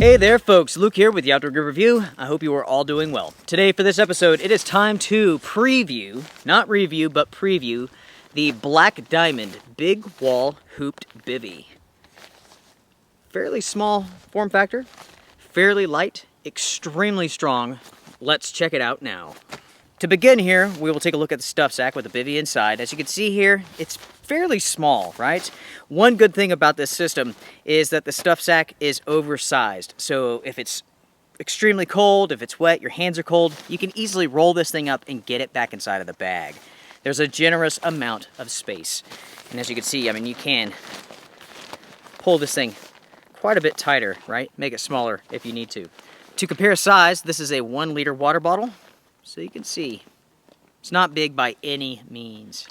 Hey there folks, Luke here with the Outdoor Gear Review. I hope you are all doing well. Today for this episode, it is time to preview, not review, but preview the Black Diamond Big Wall Hooped Bivy. Fairly small form factor, fairly light, extremely strong. Let's check it out now. To begin here, we will take a look at the stuff sack with the bivy inside. As you can see here, it's fairly small, right? One good thing about this system is that the stuff sack is oversized. So if it's extremely cold, if it's wet, your hands are cold, you can easily roll this thing up and get it back inside of the bag. There's a generous amount of space. And as you can see, I mean, you can pull this thing quite a bit tighter, right? Make it smaller if you need to. To compare size, this is a 1 liter water bottle. So you can see, it's not big by any means.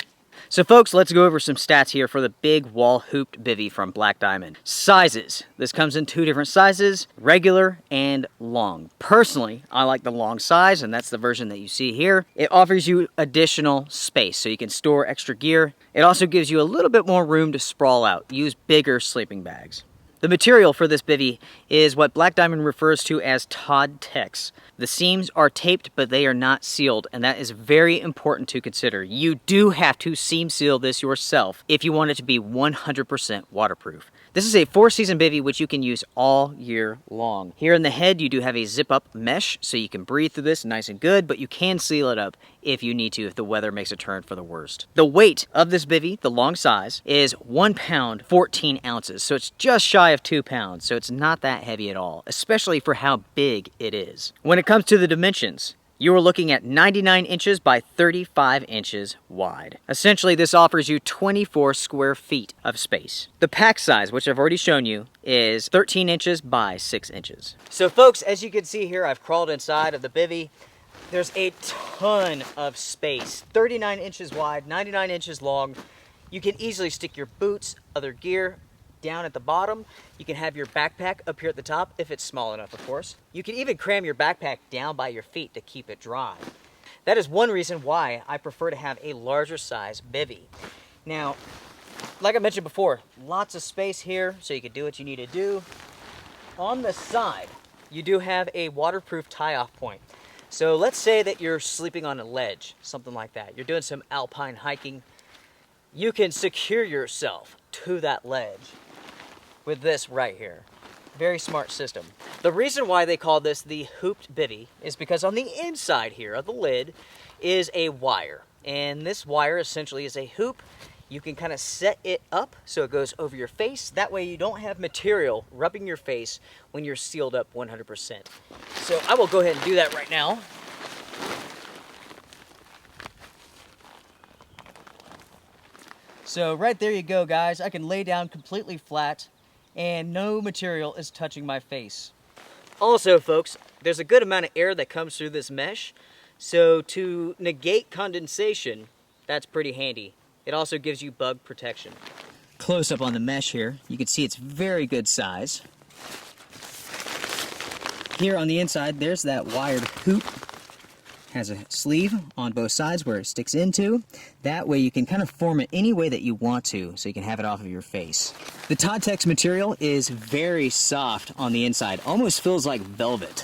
So folks, let's go over some stats here for the Big Wall Hooped Bivy from Black Diamond. Sizes. This comes in 2 different sizes, regular and long. Personally, I like the long size, and that's the version that you see here. It offers you additional space, so you can store extra gear. It also gives you a little bit more room to sprawl out. Use bigger sleeping bags. The material for this bivy is what Black Diamond refers to as ToddTex. The seams are taped, but they are not sealed, and that is very important to consider. You do have to seam seal this yourself if you want it to be 100% waterproof. This is a 4-season bivy which you can use all year long. Here in the head, you do have a zip-up mesh, so you can breathe through this nice and good, but you can seal it up if you need to, if the weather makes a turn for the worst. The weight of this bivy, the long size, is 1 pound, 14 ounces, so it's just shy of 2 pounds, so it's not that heavy at all, especially for how big it is. When it comes to the dimensions, you are looking at 99 inches by 35 inches wide. Essentially, this offers you 24 square feet of space. The pack size, which I've already shown you, is 13 inches by 6 inches. So folks, as you can see here, I've crawled inside of the bivy. There's a ton of space. 39 inches wide, 99 inches long. You can easily stick your boots, other gear, down at the bottom. You can have your backpack up here at the top, if it's small enough, of course. You can even cram your backpack down by your feet to keep it dry. That is one reason why I prefer to have a larger size bivy. Now, like I mentioned before, lots of space here, so you can do what you need to do. On the side, you do have a waterproof tie-off point. So let's say that you're sleeping on a ledge, something like that. You're doing some alpine hiking. You can secure yourself to that ledge with this right here. Very smart system. The reason why they call this the hooped bivy is because on the inside here of the lid is a wire. And this wire essentially is a hoop. You can kind of set it up so it goes over your face. That way you don't have material rubbing your face when you're sealed up 100%. So I will go ahead and do that right now. So right there you go, guys. I can lay down completely flat and no material is touching my face. Also, folks, there's a good amount of air that comes through this mesh. So to negate condensation, that's pretty handy. It also gives you bug protection. Close up on the mesh here, you can see it's very good size. Here on the inside, there's that wired hoop. Has a sleeve on both sides where it sticks into. That way you can kind of form it any way that you want to, so you can have it off of your face. The ToddTex material is very soft on the inside, almost feels like velvet.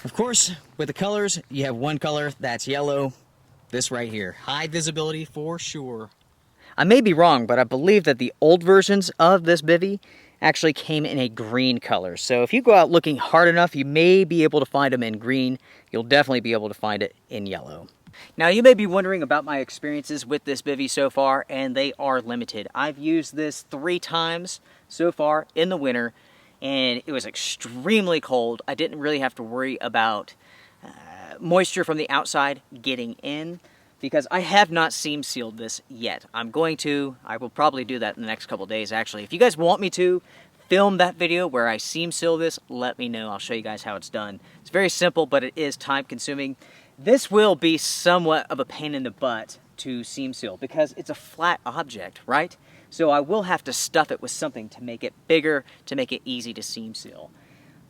Of course, with the colors, you have one color that's yellow, this right here. High visibility for sure. I may be wrong, but I believe that the old versions of this bivy actually came in a green color. So if you go out looking hard enough, you may be able to find them in green. You'll definitely be able to find it in yellow. Now you may be wondering about my experiences with this bivy so far, and they are limited. I've used this 3 times so far in the winter, and it was extremely cold. I didn't really have to worry about moisture from the outside getting in, because I have not seam sealed this yet. I will probably do that in the next couple days actually. If you guys want me to film that video where I seam seal this, let me know. I'll show you guys how it's done. It's very simple, but it is time consuming. This will be somewhat of a pain in the butt to seam seal because it's a flat object, right? So I will have to stuff it with something to make it bigger, to make it easy to seam seal.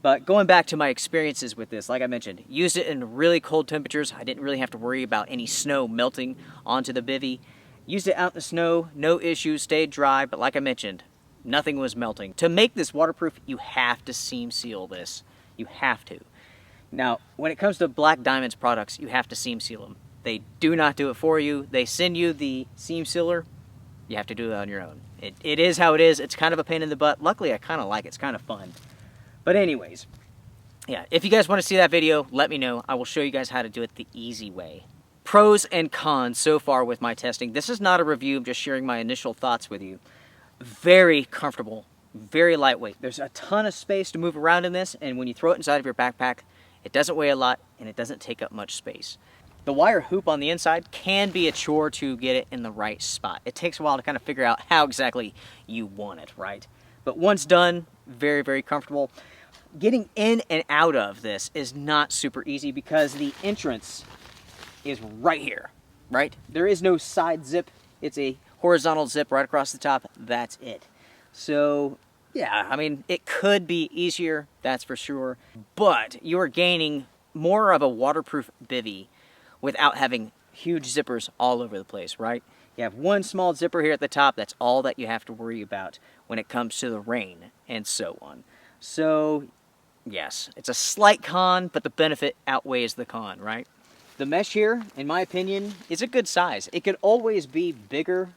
But going back to my experiences with this, like I mentioned, used it in really cold temperatures. I didn't really have to worry about any snow melting onto the bivy. Used it out in the snow, no issues, stayed dry, but like I mentioned, Nothing was melting. To make this waterproof, you have to seam seal this. You have to. Now, when it comes to Black Diamond's products, you have to seam seal them. They do not do it for you. They send you the seam sealer. You have to do it on your own. It is how it is. It's kind of a pain in the butt. Luckily, I kind of like it. It's kind of fun. But anyways, yeah, if you guys want to see that video, let me know. I will show you guys how to do it the easy way. Pros and cons so far with my testing. This is not a review. I'm just sharing my initial thoughts with you. Very comfortable, very lightweight. There's a ton of space to move around in this, and when you throw it inside of your backpack, it doesn't weigh a lot, and it doesn't take up much space. The wire hoop on the inside can be a chore to get it in the right spot. It takes a while to kind of figure out how exactly you want it, right? But once done, very, very comfortable. Getting in and out of this is not super easy because the entrance is right here, right? There is no side zip. It's a horizontal zip right across the top. That's it. So, yeah, I mean, it could be easier, that's for sure. But you're gaining more of a waterproof bivy without having huge zippers all over the place, right? You have one small zipper here at the top. That's all that you have to worry about when it comes to the rain and so on. So, yes, it's a slight con, but the benefit outweighs the con, right? The mesh here, in my opinion, is a good size. It could always be bigger,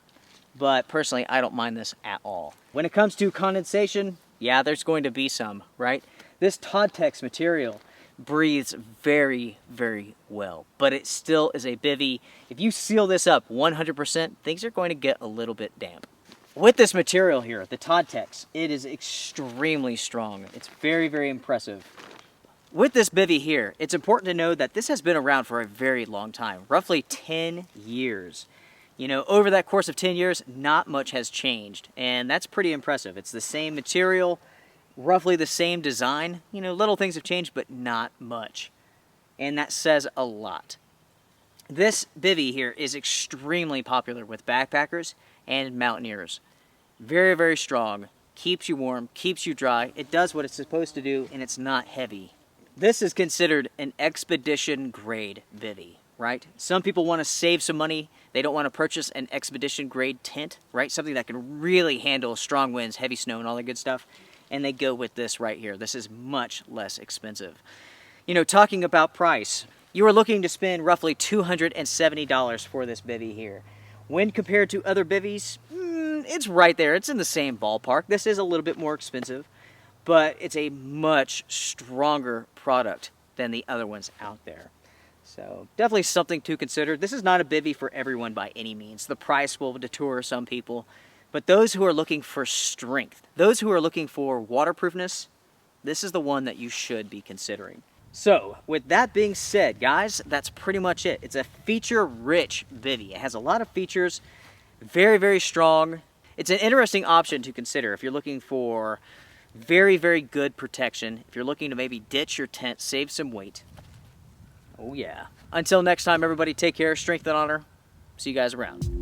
but personally, I don't mind this at all. When it comes to condensation, yeah, there's going to be some, right? This ToddTex material breathes very, very well, but it still is a bivy. If you seal this up 100%, things are going to get a little bit damp. With this material here, the ToddTex, it is extremely strong. It's very, very impressive. With this bivy here, it's important to know that this has been around for a very long time, roughly 10 years. You know, over that course of 10 years, not much has changed, and that's pretty impressive. It's the same material, roughly the same design. You know, little things have changed, but not much. And that says a lot. This bivy here is extremely popular with backpackers and mountaineers. Very, very strong. Keeps you warm, keeps you dry. It does what it's supposed to do, and it's not heavy. This is considered an expedition grade bivy, right? Some people want to save some money. They don't want to purchase an expedition grade tent, right? Something that can really handle strong winds, heavy snow, and all that good stuff. And they go with this right here. This is much less expensive. You know, talking about price, you are looking to spend roughly $270 for this bivy here. When compared to other bivvies, it's right there. It's in the same ballpark. This is a little bit more expensive, but it's a much stronger product than the other ones out there. So definitely something to consider. This is not a bivy for everyone by any means. The price will deter some people, but those who are looking for strength, those who are looking for waterproofness, this is the one that you should be considering. So with that being said, guys, that's pretty much it. It's a feature-rich bivy. It has a lot of features, very, very strong. It's an interesting option to consider if you're looking for very, very good protection. If you're looking to maybe ditch your tent, save some weight. Oh yeah. Until next time, everybody, take care, strength and honor. See you guys around.